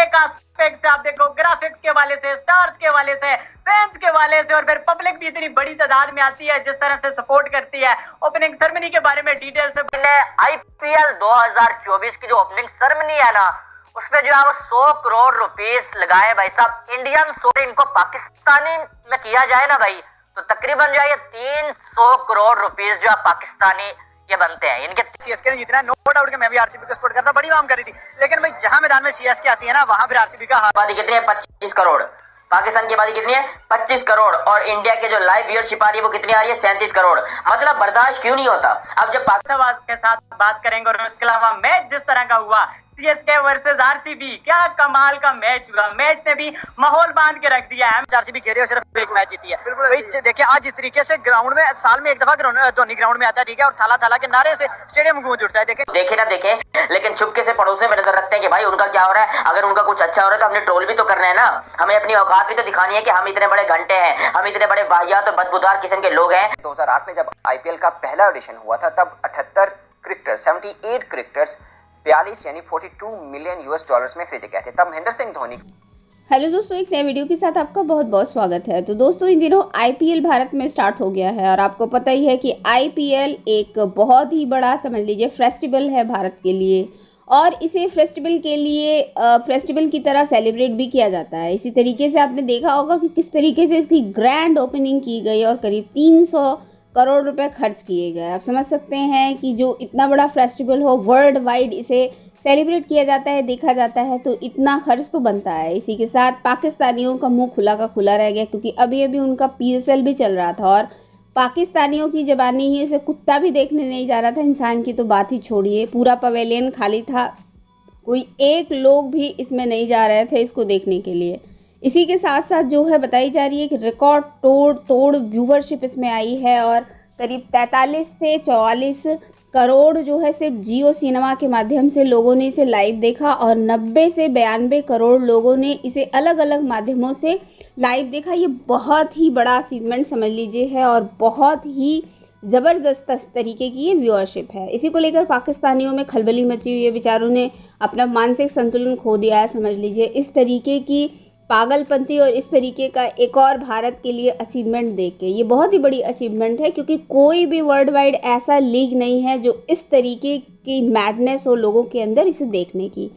एक एस्पेक्ट से आप देखो, ग्राफिक्स के वाले से, स्टार्स के वाले से, फैंस के वाले से, और फिर पब्लिक भी इतनी बड़ी तादाद में आती है जिस तरह से सपोर्ट करती है। ओपनिंग सेरेमनी के बारे में डिटेल से आईपीएल 2024 की जो ओपनिंग सेरेमनी है ना, उसमें जो है वो 100 करोड़ रुपीस लगाए भाई साहब। इंडियन सोरे इनको पाकिस्तानी में किया जाए ना भाई, तो तकरीबन जो है ये 300 करोड़ रुपीस जो है पाकिस्तानी ये बनते हैं इनके। सीएसके ने जितना, नो डाउट कि मैं भी आरसीबी को सपोर्ट करता, बड़ी मांग करी थी, लेकिन भाई जहां मैदान में सीएसके आती है ना, वहां फिर आरसीबी का आबादी कितनी है? 25 करोड़। पाकिस्तान की आबादी कितनी है? 25 करोड़। और इंडिया के जो लाइव व्यूअरशिप आ रही है वो कितनी आ रही है? 37 करोड़। मतलब बर्दाश्त क्यों नहीं होता? अब जब पाकिस्तान के साथ बात करेंगे, और उसके अलावा मैच जिस तरह का हुआ, सीएसके वर्सेस आरसीबी, क्या कमाल का मैच हुआ। मैच ने भी माहौल बांध के रख दिया है। आरसीबी कह रही है सिर्फ एक मैच जीती है। भाई देखिए आज जिस तरीके से ग्राउंड में, साल में एक दफा धोनी ग्राउंड में आता है, ठीक है, और थाला थाला के नारे से स्टेडियम गूंज उठता है। देखे ना देखे, लेकिन चुपके से पड़ोसी में नजर रखते हैं कि भाई उनका क्या हो रहा है। अगर उनका कुछ अच्छा हो रहा है तो हमने ट्रोल भी तो करना है ना, हमें अपनी औकात भी तो दिखानी है कि हम इतने बड़े घंटे हैं, हम इतने बड़े वाहियात और बदबूदार किस्म के लोग हैं। 2008 में जब आईपीएल का पहला ऑडिशन हुआ था, तब 78 क्रिकेटर्स 42 यानी 42 मिलियन यूएस डॉलर्स में खरीदे गए थे। तब महेंद्र सिंह धोनी। हेलो दोस्तों, एक नए वीडियो के साथ आपका बहुत बहुत स्वागत है। तो दोस्तों, इन दिनों आईपीएल भारत में स्टार्ट हो गया है, और आपको पता ही है कि आईपीएल एक बहुत ही बड़ा, समझ लीजिए, फेस्टिवल है भारत के लिए, और इसे फेस्टिवल की तरह सेलिब्रेट भी किया जाता है। इसी तरीके से आपने देखा होगा कि किस तरीके से इसकी ग्रैंड ओपनिंग की गई और करीब 300 करोड़ रुपए खर्च किए गए। आप समझ सकते हैं कि जो इतना बड़ा फेस्टिवल हो, वर्ल्ड वाइड इसे सेलिब्रेट किया जाता है, देखा जाता है, तो इतना खर्च तो बनता है। इसी के साथ पाकिस्तानियों का मुंह खुला का खुला रह गया, क्योंकि अभी अभी उनका पीएसएल भी चल रहा था, और पाकिस्तानियों की ज़बानी ही उसे कुत्ता भी देखने नहीं जा रहा था। इंसान की तो बात ही छोड़िए, पूरा पवेलियन खाली था, कोई एक लोग भी इसमें नहीं जा रहे थे इसको देखने के लिए। इसी के साथ साथ जो है बताई जा रही है कि रिकॉर्ड तोड़ व्यूवरशिप इसमें आई है, और करीब 43 से 44 करोड़ जो है सिर्फ जियो सिनेमा के माध्यम से लोगों ने इसे लाइव देखा, और 90 से 92 करोड़ लोगों ने इसे अलग अलग माध्यमों से लाइव देखा। ये बहुत ही बड़ा अचीवमेंट समझ लीजिए है, और बहुत ही ज़बरदस्त तरीके की ये व्यूअरशिप है। इसी को लेकर पाकिस्तानियों में खलबली मची हुई है, बेचारों ने अपना मानसिक संतुलन खो दिया है, समझ लीजिए। इस तरीके की पागलपंती और इस तरीके का एक और भारत के लिए अचीवमेंट देख के, ये बहुत ही बड़ी अचीवमेंट है, क्योंकि कोई भी वर्ल्ड वाइड ऐसा लीग नहीं है जो इस तरीके की मैडनेस हो लोगों के अंदर इसे देखने की।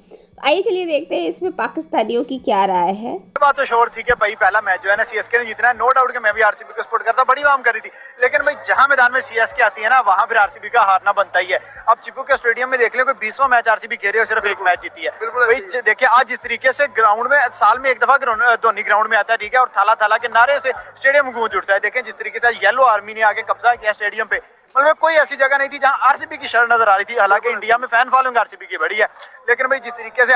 आइए चलिए देखते हैं इसमें पाकिस्तानियों की क्या राय है। बात तो श्योर थी कि भाई पहला मैच जो है ना सीएसके ने जीतना है, नो डाउट कि मैं भी आरसीबी को सपोर्ट करता, बड़ी मांग करी थी, लेकिन भाई जहां मैदान में सीएसके आती है ना, वहां फिर आरसीबी का हारना बनता ही है। अब चिपू के स्टेडियम में देख ले, कोई 20वां मैच आरसीबी खेल रही है, सिर्फ एक मैच जीती है। भाई देखिए आज जिस तरीके से ग्राउंड में, साल में एक दफा धोनी ग्राउंड में आता है, ठीक है, और थाला थाला के नारे से स्टेडियम गूंज उठता है। देखें जिस तरीके से येलो आर्मी ने आके कब्जा किया स्टेडियम पे, मतलब कोई ऐसी जगह नहीं थी जहां आरसीबी की शर्ट नजर आ रही थी। हालांकि इंडिया में फैन फॉलोइंग आरसीबी की बड़ी है, लेकिन भाई जिस तरीके से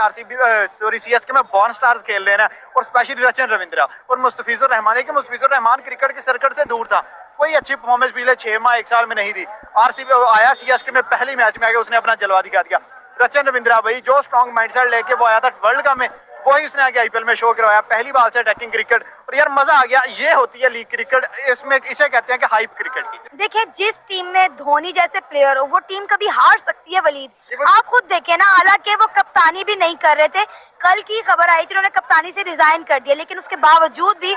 सीएसके में बॉर्न स्टार्स खेल रहे हैं, और स्पेशली रचन रविंद्रा और मुस्तफिजुर रहमान, है कि मुस्तफिजुर रहमान क्रिकेट के सर्कट से दूर था, कोई अच्छी परफॉर्मेंस पिछले 6 माह 1 साल में नहीं थी। आरसीबी आया सीएसके में पहले मैच में आके उसने अपना जलवा दिखा दिया। रचन रविंद्रा भाई जो स्ट्रॉन्ग माइंडसेट लेके वो आया था वर्ल्ड कप में, वही उसने आगे आईपीएल में शो करवाया। पहली बाल से अटैकिंग क्रिकेट, और यार मजा आ गया। ये होती है लीग क्रिकेट, इसमें इसे कहते हैं कि हाइप क्रिकेट की। देखिए जिस टीम में धोनी जैसे प्लेयर हो, वो टीम कभी हार सकती है वलीद। आप खुद देखें ना, हालांकि वो कप्तानी भी नहीं कर रहे थे, कल की खबर आई थी उन्होंने कप्तानी से रिजाइन कर दिया, लेकिन उसके बावजूद भी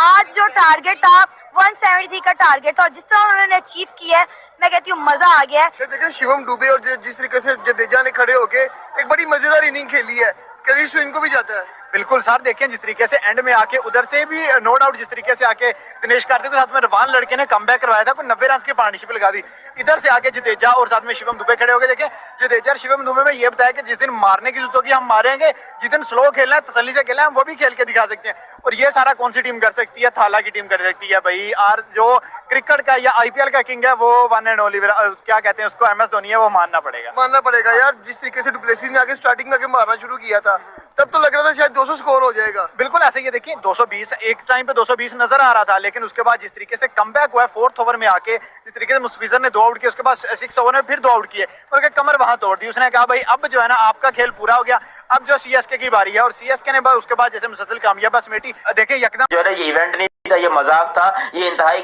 आज जो टारगेट था 173 का टारगेट था, और जिस तरह उन्होंने अचीव किया है, मैं कहती हूँ मजा आ गया है। देखिए शिवम दुबे और जिस तरीके से जडेजा ने खड़े होके एक बड़ी मजेदार इनिंग खेली है, करीब इनको भी जाता है। बिल्कुल सर, देखिए जिस तरीके से एंड में आके उधर से भी नो डाउट, जिस तरीके से आके दिनेश कार्तिक के साथ में रवान लड़के ने कमबैक करवाया था, कोई 90 रन की पार्टनरशिप लगा दी। इधर से आके जडेजा और साथ में शिवम दुबे खड़े हो गए। देखें जडेजा और शिवम दुबे में ये बताया कि जिस दिन मारने की जरूरत होगी हम मारेंगे, जिस दिन स्लो खेलना है, तसल्ली से खेलना है, वो भी खेल के दिखा सकते हैं। और ये सारा कौन सी टीम कर सकती है? थाला की टीम कर सकती है भाई। और जो क्रिकेट का या आईपीएल का किंग है वो वन एंड ओनली, क्या कहते हैं उसको, एमएस धोनी है, वो मानना पड़ेगा यार। जिस तरीके से डुप्लेसी ने आगे स्टार्टिंग में आके मारना शुरू किया था, तब तो लग रहा था शायद 200 स्कोर हो जाएगा। बिल्कुल ऐसे ही देखिए 220 एक टाइम पे 220 नजर आ रहा था, लेकिन उसके बाद जिस तरीके से कमबैक हुआ है 4th ओवर में आके, जिस तरीके से मुस्तफिजुर ने 2 आउट किए, उसके बाद 6 ओवर में फिर 2 आउट किए, और कमर वहां तोड़ दी। उसने कहा भाई अब जो है ना आपका खेल पूरा हो गया, अब जो सीएसके की बारी है, और सीएसके ने उसके बाद जैसे मुसलसल कामयाबी समेटी। देखिए यकदम जो है ये इवेंट नहीं था, ये मजाक था, ये इंतहाई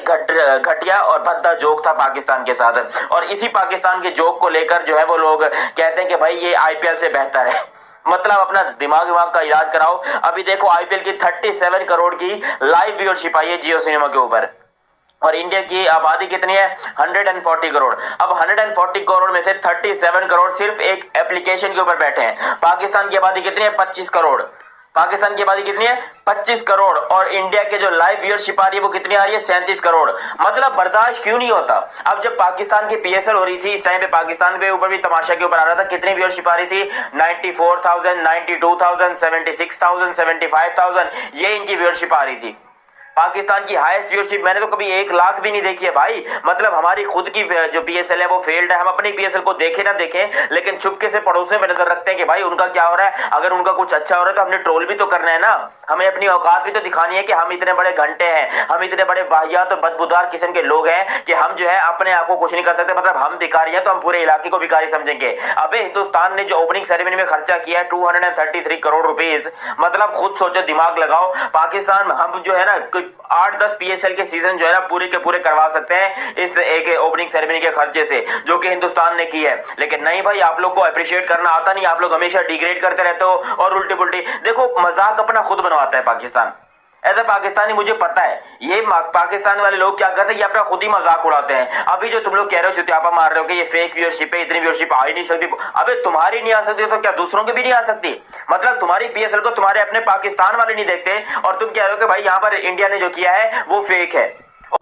घटिया और भद्दा जोक था पाकिस्तान के साथ। और इसी पाकिस्तान के जोक को लेकर जो है वो लोग कहते हैं कि भाई ये आईपीएल से बेहतर है। मतलब अपना दिमाग का इलाज कराओ। अभी देखो आईपीएल की 37 करोड़ की लाइव व्यूअरशिप आई है जियो सिनेमा के ऊपर, और इंडिया की आबादी कितनी है 140 करोड़। अब 140 करोड़ में से 37 करोड़ सिर्फ एक एप्लीकेशन के ऊपर बैठे हैं। पाकिस्तान की आबादी कितनी है 25 करोड़। पाकिस्तान की आबादी कितनी है 25 करोड़, और इंडिया के जो लाइव व्यूअरशिप आ रही है वो कितनी आ रही है 37 करोड़। मतलब बर्दाश्त क्यों नहीं होता। अब जब पाकिस्तान की पीएसएल हो रही थी इस टाइम पे पाकिस्तान के ऊपर भी तमाशा के ऊपर आ रहा था, कितनी व्यूअरशिप आ रही थी 94,000, 92,000, 76,000, 75,000, ये इनकी व्यूअरशिप आ रही थी। पाकिस्तान की हाईएस्ट व्यूअरशिप मैंने तो कभी 1 लाख भी नहीं देखी है भाई। मतलब हमारी खुद की जो पीएसएल है वो फेल्ड है। हम अपनी पीएसएल को देखे ना देखें लेकिन चुपके से पड़ोसियों में नजर रखते हैं कि भाई उनका क्या हो रहा है। अगर उनका कुछ अच्छा हो रहा है तो हमने ट्रोल भी तो करना है ना, हमें अपनी औकात भी तो दिखानी है कि हम इतने बड़े घंटे हैं, हम इतने बड़े वाहियात और बदबूदार किस्म के लोग हैं कि हम जो है अपने आप को कुछ नहीं कर सकते। मतलब हम भिखारी हैं तो हम पूरे इलाके को भिखारी समझेंगे। अबे हिंदुस्तान ने जो ओपनिंग सेरेमनी में खर्चा किया है 233 करोड़ रुपीस, मतलब खुद सोचो, दिमाग लगाओ। पाकिस्तान हम जो है ना 8-10 पीएसएल के सीजन जो है ना पूरे के पूरे करवा सकते हैं इस एक ओपनिंग सेरेमनी के खर्चे से, जो कि हिंदुस्तान ने की है। लेकिन नहीं भाई, आप लोग को अप्रिशिएट करना आता नहीं, आप लोग हमेशा डिग्रेड करते रहते हो और उल्टी पुल्टी। देखो मजाक अपना खुद बनवाता है पाकिस्तान। ऐसा पाकिस्तानी मुझे पता है, ये पाकिस्तान वाले लोग क्या करते हैं, ये अपना खुद ही मजाक उड़ाते हैं। अभी जो तुम लोग कह रहे हो, चुतियापा मार रहे हो कि ये फेक व्यूअरशिप है, इतनी व्यूअरशिप आ ही नहीं सकती। अबे तुम्हारी नहीं आ सकती तो क्या दूसरों की भी नहीं आ सकती। मतलब तुम्हारी पीएसएल को तुम्हारे अपने पाकिस्तान वाले नहीं देखते और तुम कह रहे हो कि भाई यहाँ पर इंडिया ने जो किया है वो फेक है।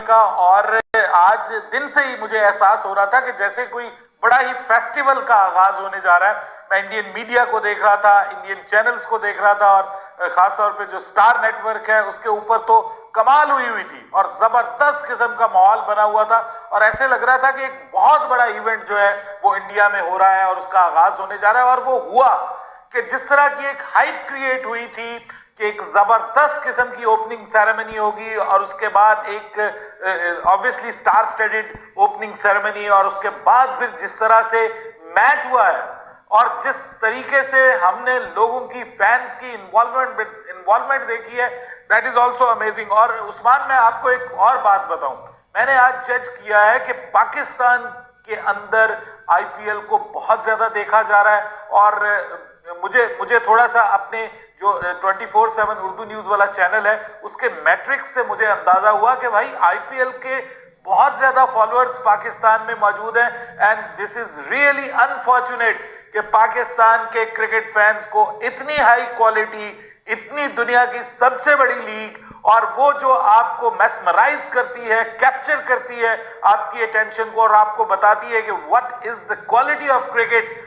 और आज दिन से ही मुझे एहसास हो रहा था कि जैसे कोई बड़ा ही फेस्टिवल का आगाज होने जा रहा है। मैं इंडियन मीडिया को देख रहा था, इंडियन चैनल्स को देख रहा था, और खासतौर पे जो स्टार नेटवर्क है उसके ऊपर तो कमाल हुई थी और जबरदस्त किस्म का माहौल बना हुआ था। और ऐसे लग रहा था कि एक बहुत बड़ा इवेंट जो है वो इंडिया में हो रहा है और उसका आगाज होने जा रहा है। और वो हुआ कि जिस तरह की एक हाइप क्रिएट हुई थी कि एक जबरदस्त किस्म की ओपनिंग सेरेमनी होगी और उसके बाद एक obviously star studied opening ceremony, और उसके बाद फिर जिस तरह से मैच हुआ है और जिस तरीके से हमने लोगों की, फैंस की इन्वॉल्वमेंट देखी है, दैट इज ऑल्सो अमेजिंग। और उस्मान, मैं आपको एक और बात बताऊं, मैंने आज जज किया है कि पाकिस्तान के अंदर आईपीएल को बहुत ज्यादा देखा जा रहा है। और मुझे थोड़ा सा अपने जो 24/7 उर्दू न्यूज वाला चैनल है उसके मैट्रिक्स से मुझे अंदाजा हुआ कि भाई आईपीएल के बहुत ज्यादा फॉलोअर्स पाकिस्तान में मौजूद हैं। And this is really unfortunate कि पाकिस्तान के क्रिकेट फैंस को इतनी हाई क्वालिटी, इतनी दुनिया की सबसे बड़ी लीग, और वो जो आपको मैस्मराइज करती है, कैप्चर करती है आपकी अटेंशन को और आपको बताती है कि what is the quality of cricket,